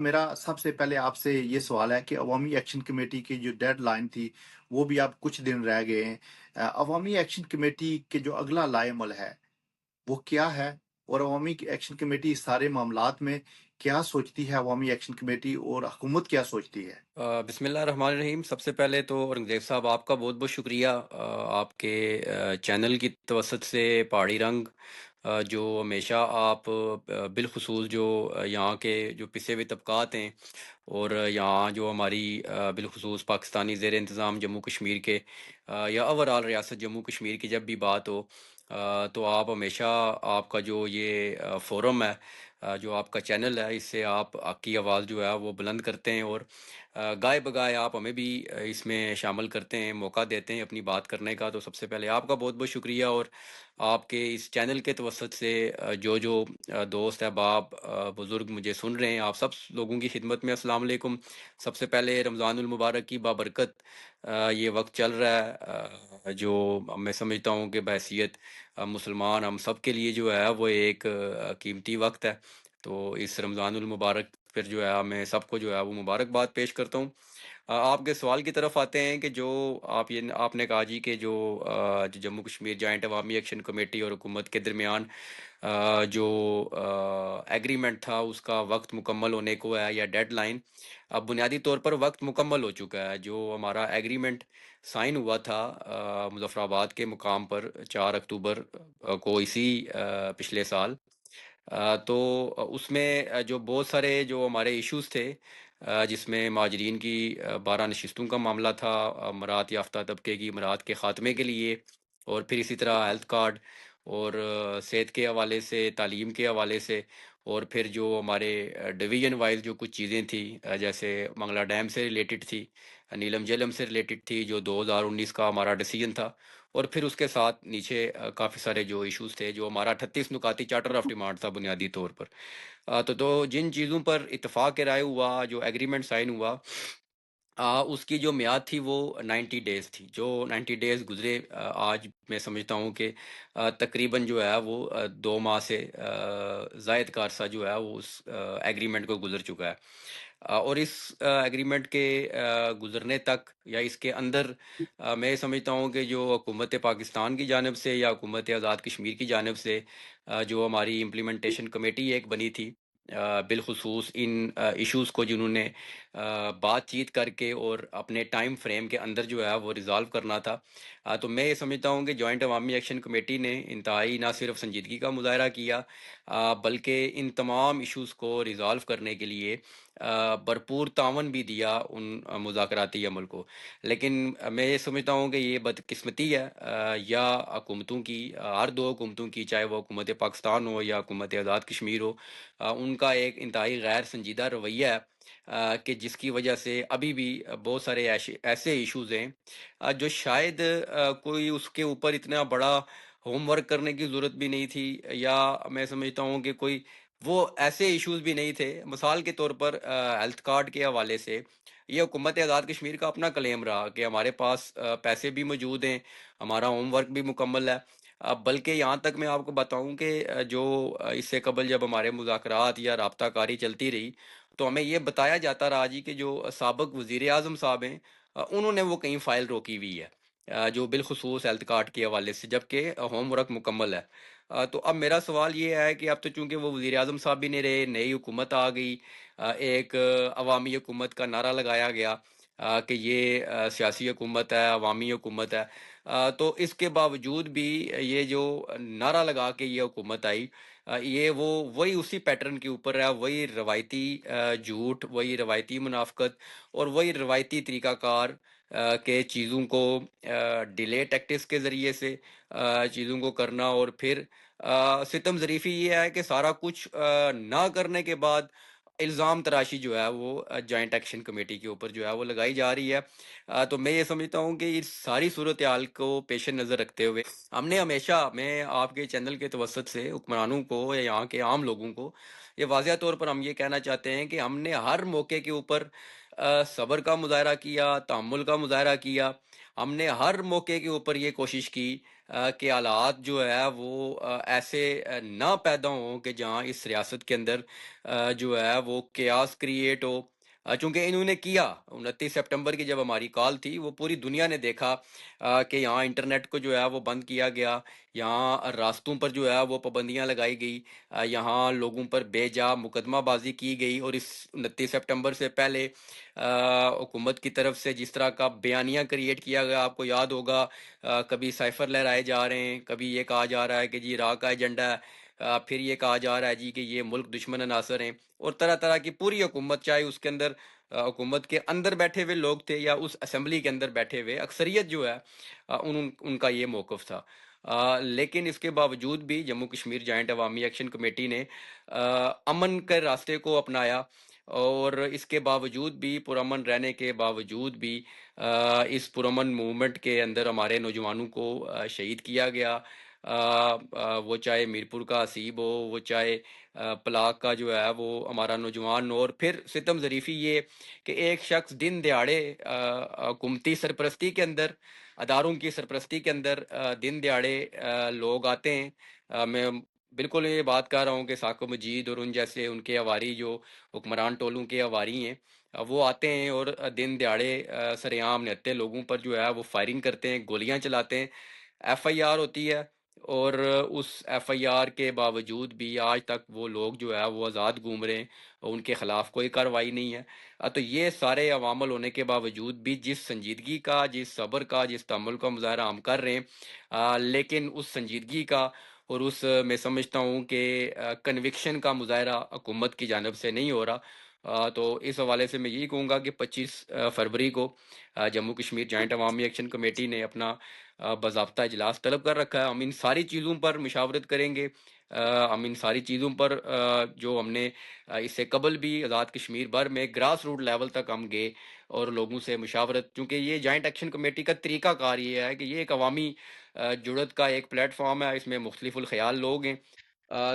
میرا سب سے پہلے آپ سے یہ سوال ہے کہ عوامی ایکشن کمیٹی کی جو ڈیڈ لائن تھی وہ بھی اب کچھ دن رہ گئے ہیں۔ عوامی ایکشن کمیٹی کے جو اگلا لائے عمل ہے وہ کیا ہے؟ اور عوامی ایکشن کمیٹی اس سارے معاملات میں کیا سوچتی ہے؟ عوامی ایکشن کمیٹی اور حکومت کیا سوچتی ہے؟ بسم اللہ الرحمن الرحیم۔ سب سے پہلے تو اورنگزیب صاحب آپ کا بہت بہت شکریہ، آپ کے چینل کی توسط سے پہاڑی رنگ، جو ہمیشہ آپ بالخصوص جو یہاں کے جو پسے ہوئے طبقات ہیں، اور یہاں جو ہماری بالخصوص پاکستانی زیر انتظام جموں کشمیر کے یا اوورال ریاست جموں کشمیر کی جب بھی بات ہو، تو آپ ہمیشہ آپ کا جو یہ فورم ہے، جو آپ کا چینل ہے، اس سے آپ کی آواز جو ہے وہ بلند کرتے ہیں، اور گائے بگائے آپ ہمیں بھی اس میں شامل کرتے ہیں، موقع دیتے ہیں اپنی بات کرنے کا۔ تو سب سے پہلے آپ کا بہت بہت شکریہ، اور آپ کے اس چینل کے توسط سے جو دوست احباب بزرگ مجھے سن رہے ہیں، آپ سب لوگوں کی خدمت میں السلام علیکم۔ سب سے پہلے رمضان المبارک کی بابرکت یہ وقت چل رہا ہے، جو میں سمجھتا ہوں کہ بحیثیت مسلمان ہم سب کے لیے جو ہے وہ ایک قیمتی وقت ہے۔ تو اس رمضان المبارک پھر جو ہے میں سب کو جو ہے وہ مبارکباد پیش کرتا ہوں۔ آپ کے سوال کی طرف آتے ہیں کہ جو آپ نے کہا جی کہ جو جموں کشمیر جوائنٹ عوامی ایکشن کمیٹی اور حکومت کے درمیان جو ایگریمنٹ تھا اس کا وقت مکمل ہونے کو ہے یا ڈیڈ لائن، اب بنیادی طور پر وقت مکمل ہو چکا ہے۔ جو ہمارا ایگریمنٹ سائن ہوا تھا مظفر آباد کے مقام پر 4 اکتوبر کو اسی پچھلے سال، تو اس میں جو بہت سارے جو ہمارے ایشوز تھے، جس میں مہاجرین کی 12 نشستوں کا معاملہ تھا، مراعات یافتہ طبقے کی مراعات کے خاتمے کے لیے، اور پھر اسی طرح ہیلتھ کارڈ اور صحت کے حوالے سے، تعلیم کے حوالے سے، اور پھر جو ہمارے ڈویژن وائز جو کچھ چیزیں تھیں، جیسے منگلا ڈیم سے ریلیٹڈ تھی، نیلم جیلم سے ریلیٹڈ تھی، جو 2019 کا ہمارا ڈیسیجن تھا، اور پھر اس کے ساتھ نیچے کافی سارے جو ایشوز تھے، جو ہمارا 38 نکاتی چارٹر آف ڈیمانڈ تھا بنیادی طور پر۔ تو جن چیزوں پر اتفاق رائے ہوا، جو ایگریمنٹ سائن ہوا، اس کی جو میعاد تھی وہ 90 ڈیز تھی۔ جو 90 ڈیز گزرے، آج میں سمجھتا ہوں کہ تقریباً جو ہے وہ 2 ماہ سے زائد کا عرصہ جو ہے وہ اس ایگریمنٹ کو گزر چکا ہے، اور اس ایگریمنٹ کے گزرنے تک یا اس کے اندر میں سمجھتا ہوں کہ جو حکومت پاکستان کی جانب سے یا حکومت آزاد کشمیر کی جانب سے جو ہماری امپلیمنٹیشن کمیٹی ایک بنی تھی، بالخصوص ان ایشوز کو جنہوں نے بات چیت کر کے اور اپنے ٹائم فریم کے اندر جو ہے وہ ریزالو کرنا تھا، تو میں یہ سمجھتا ہوں کہ جوائنٹ عوامی ایکشن کمیٹی نے انتہائی نہ صرف سنجیدگی کا مظاہرہ کیا، بلکہ ان تمام ایشوز کو ریزالو کرنے کے لیے بھرپور تعاون بھی دیا ان مذاکراتی عمل کو۔ لیکن میں یہ سمجھتا ہوں کہ یہ بدقسمتی ہے یا حکومتوں کی، ہر دو حکومتوں کی، چاہے وہ حکومت پاکستان ہو یا حکومت آزاد کشمیر ہو، ان کا ایک انتہائی غیر سنجیدہ رویہ ہے، کہ جس کی وجہ سے ابھی بھی بہت سارے ایسے ایشوز ہیں جو شاید کوئی اس کے اوپر اتنا بڑا ہوم ورک کرنے کی ضرورت بھی نہیں تھی، یا میں سمجھتا ہوں کہ کوئی وہ ایسے ایشوز بھی نہیں تھے۔ مثال کے طور پر ہیلتھ کارڈ کے حوالے سے یہ حکومت آزاد کشمیر کا اپنا کلیم رہا کہ ہمارے پاس پیسے بھی موجود ہیں، ہمارا ہوم ورک بھی مکمل ہے، بلکہ یہاں تک میں آپ کو بتاؤں کہ جو اس سے قبل جب ہمارے مذاکرات یا رابطہ کاری چلتی رہی، تو ہمیں یہ بتایا جاتا رہا جی کہ جو سابق وزیر اعظم صاحب ہیں، انہوں نے وہ کہیں فائل روکی ہوئی ہے، جو بالخصوص ہیلتھ کارڈ کے حوالے سے، جبکہ ہوم ورک مکمل ہے۔ تو اب میرا سوال یہ ہے کہ اب تو چونکہ وہ وزیر اعظم صاحب بھی نہیں رہے، نئی حکومت آ گئی، ایک عوامی حکومت کا نعرہ لگایا گیا کہ یہ سیاسی حکومت ہے، عوامی حکومت ہے، تو اس کے باوجود بھی یہ جو نعرہ لگا کے یہ حکومت آئی، یہ وہی اسی پیٹرن کے اوپر ہے، وہی روایتی جھوٹ، وہی روایتی منافقت، اور وہی روایتی طریقہ کار کے چیزوں کو ڈیلے ٹیکٹکس کے ذریعے سے چیزوں کو کرنا، اور پھر ستم ظریفی یہ ہے کہ سارا کچھ نہ کرنے کے بعد الزام تراشی جو ہے وہ جوائنٹ ایکشن کمیٹی کے اوپر جو ہے وہ لگائی جا رہی ہے۔ تو میں یہ سمجھتا ہوں کہ اس ساری صورتحال کو پیش نظر رکھتے ہوئے ہم نے ہمیشہ، میں آپ کے چینل کے توسط سے حکمرانوں کو یا یہاں کے عام لوگوں کو یہ واضح طور پر ہم یہ کہنا چاہتے ہیں کہ ہم نے ہر موقع کے اوپر صبر کا مظاہرہ کیا، تحمل کا مظاہرہ کیا، ہم نے ہر موقع کے اوپر یہ کوشش کی کہ حالات جو ہے وہ ایسے نہ پیدا ہوں کہ جہاں اس ریاست کے اندر جو ہے وہ کیاس کریٹ ہو، چونکہ انہوں نے کیا 29 سپٹمبر کی جب ہماری کال تھی وہ پوری دنیا نے دیکھا کہ یہاں انٹرنیٹ کو جو ہے وہ بند کیا گیا، یہاں راستوں پر جو ہے وہ پابندیاں لگائی گئی، یہاں لوگوں پر بے جا مقدمہ بازی کی گئی، اور اس 29 سپٹمبر سے پہلے حکومت کی طرف سے جس طرح کا بیانیہ کریٹ کیا گیا، آپ کو یاد ہوگا کبھی سائفر لہرائے جا رہے ہیں، کبھی یہ کہا جا رہا ہے کہ جی عراق کا ایجنڈا ہے، پھر یہ کہا جا رہا ہے جی کہ یہ ملک دشمن عناصر ہیں، اور طرح طرح کی پوری حکومت، چاہے اس کے اندر حکومت کے اندر بیٹھے ہوئے لوگ تھے یا اس اسمبلی کے اندر بیٹھے ہوئے اکثریت جو ہے ان کا یہ موقف تھا۔ لیکن اس کے باوجود بھی جموں کشمیر جوائنٹ عوامی ایکشن کمیٹی نے امن کے راستے کو اپنایا، اور اس کے باوجود بھی پرامن رہنے کے باوجود بھی اس پرامن موومنٹ کے اندر ہمارے نوجوانوں کو شہید کیا گیا، وہ چاہے میرپور کا حسیب ہو، وہ چاہے پلاک کا جو ہے وہ ہمارا نوجوان ہو، اور پھر ستم ظریفی یہ کہ ایک شخص دن دیہڑے حکومتی سرپرستی کے اندر، اداروں کی سرپرستی کے اندر دن دیہڑے لوگ آتے ہیں۔ میں بالکل یہ بات کر رہا ہوں کہ ساکو مجید اور ان جیسے ان کے ہواری جو حکمران ٹولوں کے ہواری ہیں، وہ آتے ہیں اور دن دیہڑے سر عام نہتے لوگوں پر جو ہے وہ فائرنگ کرتے ہیں، گولیاں چلاتے ہیں، ایف آئی آر ہوتی ہے، اور اس ایف آئی آر کے باوجود بھی آج تک وہ لوگ جو ہے وہ آزاد گھوم رہے ہیں، اور ان کے خلاف کوئی کارروائی نہیں ہے۔ تو یہ سارے عوامل ہونے کے باوجود بھی جس سنجیدگی کا، جس صبر کا، جس تحمل کا مظاہرہ ہم کر رہے ہیں، لیکن اس سنجیدگی کا اور اس میں سمجھتا ہوں کہ کنوکشن کا مظاہرہ حکومت کی جانب سے نہیں ہو رہا۔ تو اس حوالے سے میں یہی کہوں گا کہ 25 فروری کو جموں کشمیر جوائنٹ عوامی ایکشن کمیٹی نے اپنا باضابطہ اجلاس طلب کر رکھا ہے۔ ہم ان ساری چیزوں پر مشاورت کریں گے، ہم ان ساری چیزوں پر جو ہم نے اس سے قبل بھی آزاد کشمیر بھر میں گراس روٹ لیول تک ہم گئے اور لوگوں سے مشاورت، کیونکہ یہ جوائنٹ ایکشن کمیٹی کا طریقہ کار یہ ہے کہ یہ ایک عوامی جڑت کا ایک پلیٹ فارم ہے، اس میں مختلف الخیال لوگ ہیں،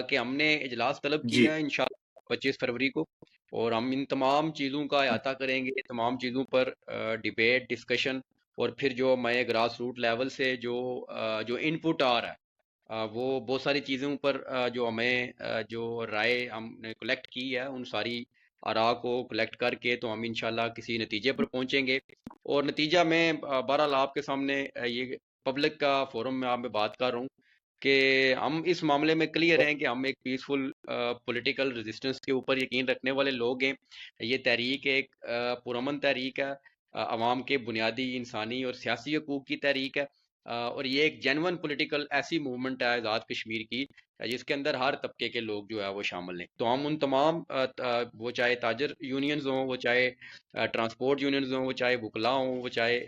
کہ ہم نے اجلاس طلب جی کیا ہے انشاءاللہ 25 فروری کو، اور ہم ان تمام چیزوں کا احاطہ کریں گے، تمام چیزوں پر ڈیبیٹ، ڈسکشن، اور پھر جو میں گراس روٹ لیول سے جو ان پٹ آ رہا ہے، وہ بہت ساری چیزوں پر جو ہمیں جو رائے ہم نے کلیکٹ کی ہے، ان ساری آراء کو کلیکٹ کر کے تو ہم انشاءاللہ کسی نتیجے پر پہنچیں گے، اور نتیجہ میں بہرحال آپ کے سامنے یہ پبلک کا فورم میں آپ میں بات کر رہا ہوں کہ ہم اس معاملے میں کلیئر ہیں کہ ہم ایک پیسفل پولیٹیکل ریزسٹنس کے اوپر یقین رکھنے والے لوگ ہیں۔ یہ تحریک ایک پرامن تحریک ہے، عوام کے بنیادی انسانی اور سیاسی حقوق کی تحریک ہے، اور یہ ایک جینون پولیٹیکل ایسی موومنٹ ہے آزاد کشمیر کی جس کے اندر ہر طبقے کے لوگ جو ہے وہ شامل ہیں۔ تو ہم ان تمام وہ چاہے تاجر یونینز ہوں، وہ چاہے ٹرانسپورٹ یونینز ہوں، وہ چاہے وکلا ہوں، وہ چاہے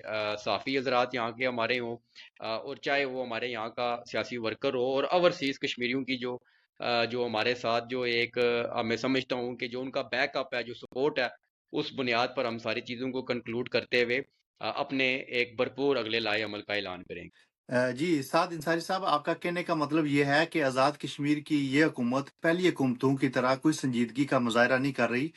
صحافی حضرات یہاں کے ہمارے ہوں، اور چاہے وہ ہمارے یہاں کا سیاسی ورکر ہو، اور اوورسیز کشمیریوں کی جو ہمارے ساتھ جو ایک میں سمجھتا ہوں کہ جو ان کا بیک اپ ہے، جو سپورٹ ہے، اس بنیاد پر ہم ساری چیزوں کو کنکلوڈ کرتے ہوئے اپنے ایک بھرپور اگلے لائے عمل کا اعلان کریں گے۔ جی سعد انصاری صاحب، آپ کا کہنے کا مطلب یہ ہے کہ آزاد کشمیر کی یہ حکومت پہلی حکومتوں کی طرح کوئی سنجیدگی کا مظاہرہ نہیں کر رہی،